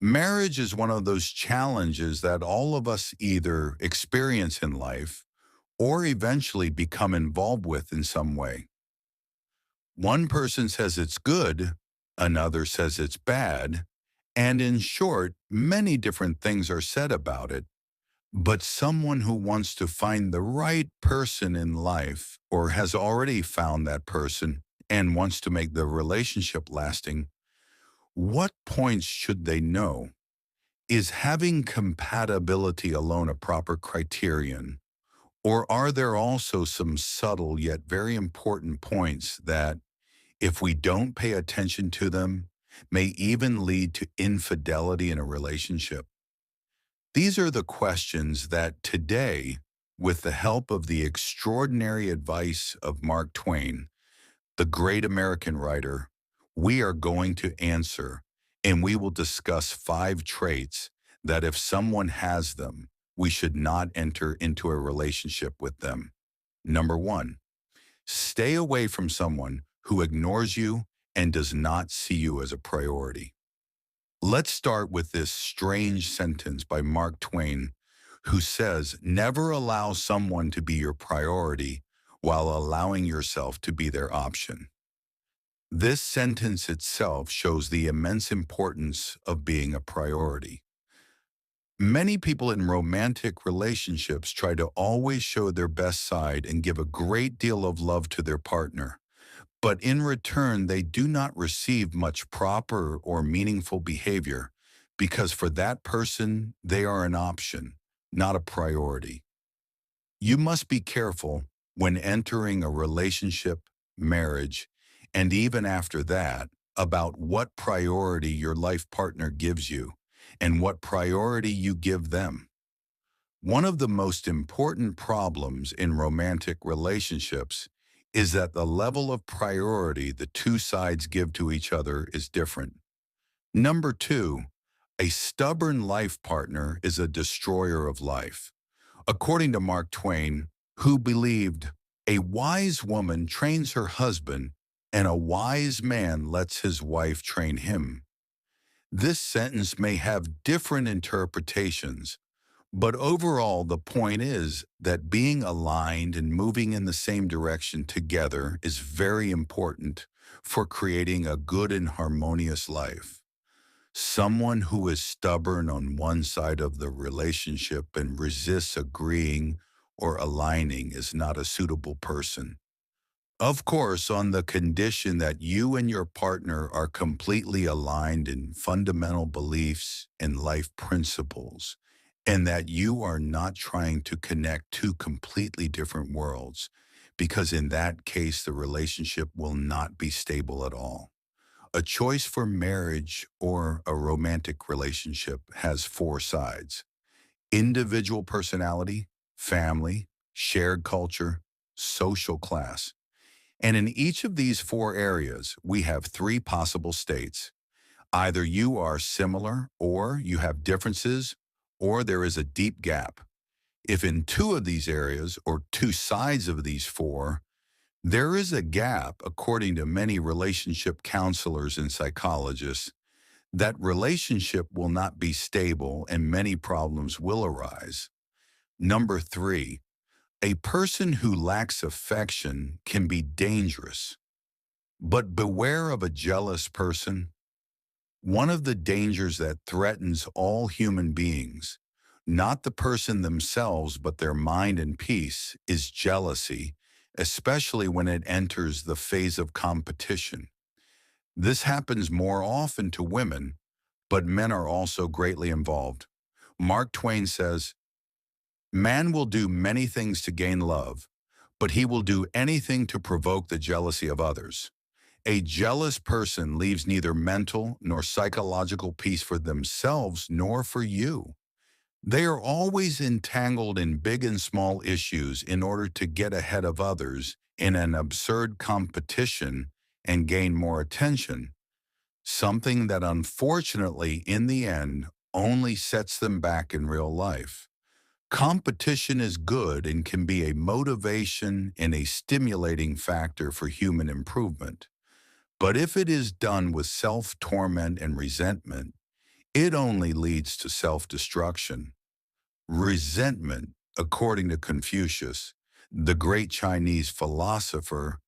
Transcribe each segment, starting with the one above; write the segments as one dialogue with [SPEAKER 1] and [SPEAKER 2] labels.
[SPEAKER 1] Marriage is one of those challenges that all of us either experience in life or eventually become involved with in some way. One person says it's good, another says it's bad, and in short, many different things are said about it. But someone who wants to find the right person in life or has already found that person and wants to make the relationship lasting, what points should they know? Is having compatibility alone a proper criterion? Or are there also some subtle yet very important points that, if we don't pay attention to them, may even lead to infidelity in a relationship? These are the questions that today, with the help of the extraordinary advice of Mark Twain, the great American writer, we are going to answer, and we will discuss 5 traits that if someone has them, we should not enter into a relationship with them. Number 1, stay away from someone who ignores you and does not see you as a priority. Let's start with this strange sentence by Mark Twain, who says, never allow someone to be your priority while allowing yourself to be their option. This sentence itself shows the immense importance of being a priority. Many people in romantic relationships try to always show their best side and give a great deal of love to their partner, but in return, they do not receive much proper or meaningful behavior because for that person, they are an option, not a priority. You must be careful when entering a relationship, marriage, and even after that, about what priority your life partner gives you and what priority you give them. One of the most important problems in romantic relationships is that the level of priority the two sides give to each other is different. Number 2, a stubborn life partner is a destroyer of life. According to Mark Twain, who believed, a wise woman trains her husband and a wise man lets his wife train him. This sentence may have different interpretations, but overall, the point is that being aligned and moving in the same direction together is very important for creating a good and harmonious life. Someone who is stubborn on one side of the relationship and resists agreeing or aligning is not a suitable person. Of course, on the condition that you and your partner are completely aligned in fundamental beliefs and life principles, and that you are not trying to connect two completely different worlds, because in that case, the relationship will not be stable at all. A choice for marriage or a romantic relationship has 4 sides: individual personality, family, shared culture, social class. And in each of these 4 areas, we have 3 possible states. Either you are similar, or you have differences, or there is a deep gap. If in 2 of these areas, or 2 sides of these 4, there is a gap, according to many relationship counselors and psychologists, that relationship will not be stable and many problems will arise. Number 3, a person who lacks affection can be dangerous, but beware of a jealous person. One of the dangers that threatens all human beings, not the person themselves but their mind and peace, is jealousy, especially when it enters the phase of competition. This happens more often to women, but men are also greatly involved. Mark Twain says, man will do many things to gain love, but he will do anything to provoke the jealousy of others. A jealous person leaves neither mental nor psychological peace for themselves nor for you. They are always entangled in big and small issues in order to get ahead of others in an absurd competition and gain more attention, something that unfortunately in the end only sets them back in real life. Competition is good and can be a motivation and a stimulating factor for human improvement. But if it is done with self-torment and resentment, it only leads to self-destruction. Resentment, according to Confucius, the great Chinese philosopher,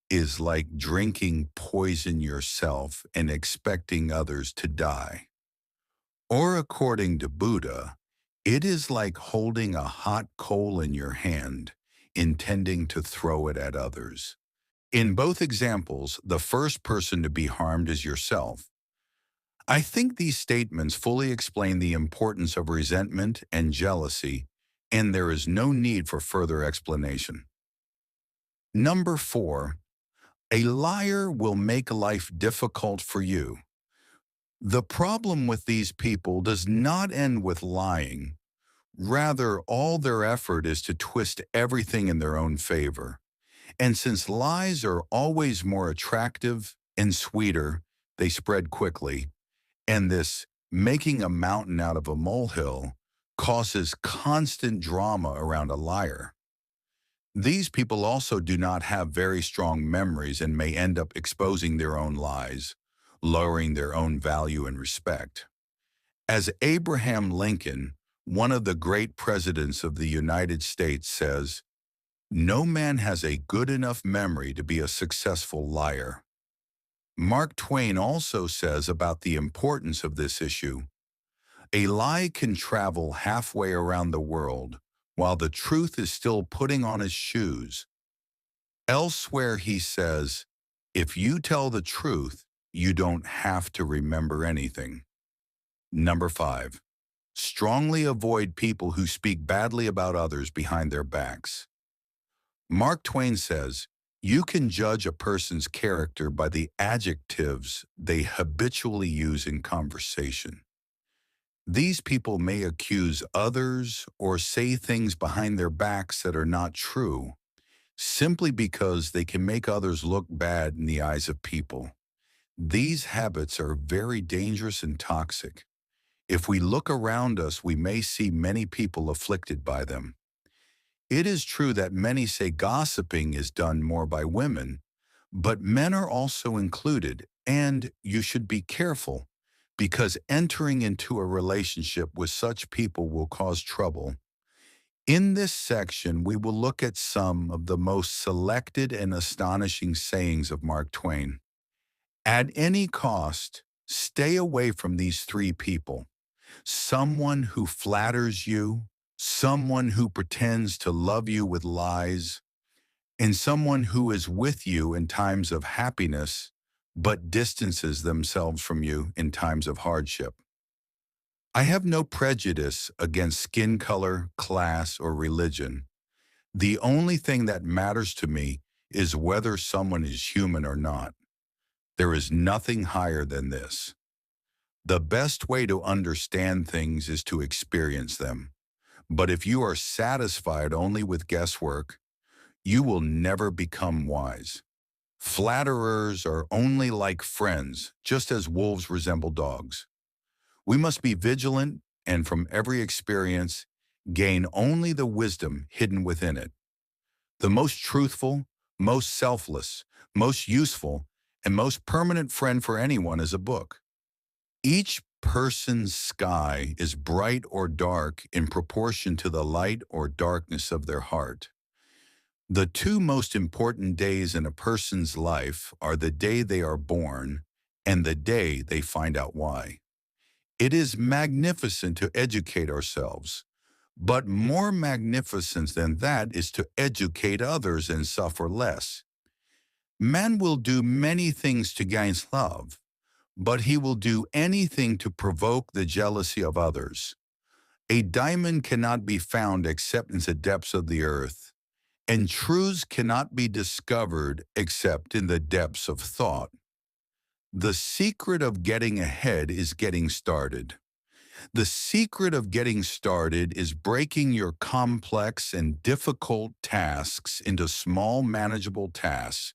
[SPEAKER 1] is like drinking poison yourself and expecting others to die. Or according to Buddha, it is like holding a hot coal in your hand, intending to throw it at others. In both examples, the first person to be harmed is yourself. I think these statements fully explain the importance of resentment and jealousy, and there is no need for further explanation. Number 4, a liar will make life difficult for you. The problem with these people does not end with lying. Rather, all their effort is to twist everything in their own favor. And since lies are always more attractive and sweeter, they spread quickly. And this making a mountain out of a molehill causes constant drama around a liar. These people also do not have very strong memories and may end up exposing their own lies, lowering their own value and respect. As Abraham Lincoln, one of the great presidents of the United States, says, "No man has a good enough memory to be a successful liar." Mark Twain also says about the importance of this issue, "A lie can travel halfway around the world while the truth is still putting on its shoes." Elsewhere he says, "If you tell the truth, you don't have to remember anything." Number 5. Strongly avoid people who speak badly about others behind their backs. Mark Twain says, "You can judge a person's character by the adjectives they habitually use in conversation." These people may accuse others or say things behind their backs that are not true, simply because they can make others look bad in the eyes of people. These habits are very dangerous and toxic. If we look around us, we may see many people afflicted by them. It is true that many say gossiping is done more by women, but men are also included, and you should be careful because entering into a relationship with such people will cause trouble. In this section, we will look at some of the most selected and astonishing sayings of Mark Twain. At any cost, stay away from these 3 people: someone who flatters you, someone who pretends to love you with lies, and someone who is with you in times of happiness, but distances themselves from you in times of hardship. I have no prejudice against skin color, class, or religion. The only thing that matters to me is whether someone is human or not. There is nothing higher than this. The best way to understand things is to experience them. But if you are satisfied only with guesswork, you will never become wise. Flatterers are only like friends, just as wolves resemble dogs. We must be vigilant and from every experience gain only the wisdom hidden within it. The most truthful, most selfless, most useful, and most permanent friend for anyone is a book. Each person's sky is bright or dark in proportion to the light or darkness of their heart. The 2 most important days in a person's life are the day they are born and the day they find out why. It is magnificent to educate ourselves, but more magnificent than that is to educate others and suffer less. Man will do many things to gain love, but he will do anything to provoke the jealousy of others. A diamond cannot be found except in the depths of the earth, and truths cannot be discovered except in the depths of thought. The secret of getting ahead is getting started. The secret of getting started is breaking your complex and difficult tasks into small, manageable tasks,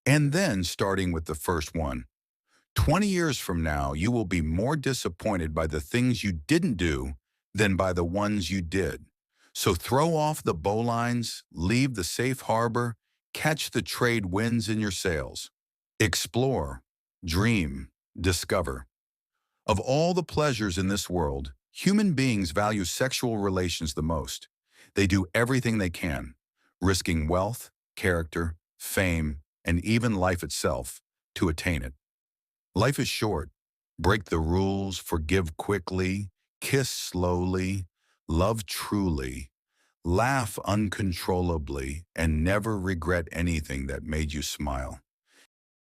[SPEAKER 1] and then starting with the first one. 20 years from now, you will be more disappointed by the things you didn't do than by the ones you did. So throw off the bowlines, leave the safe harbor, catch the trade winds in your sails. Explore, dream, discover. Of all the pleasures in this world, human beings value sexual relations the most. They do everything they can, risking wealth, character, fame, and even life itself to attain it. Life is short. Break the rules, forgive quickly, kiss slowly, love truly, laugh uncontrollably, and never regret anything that made you smile.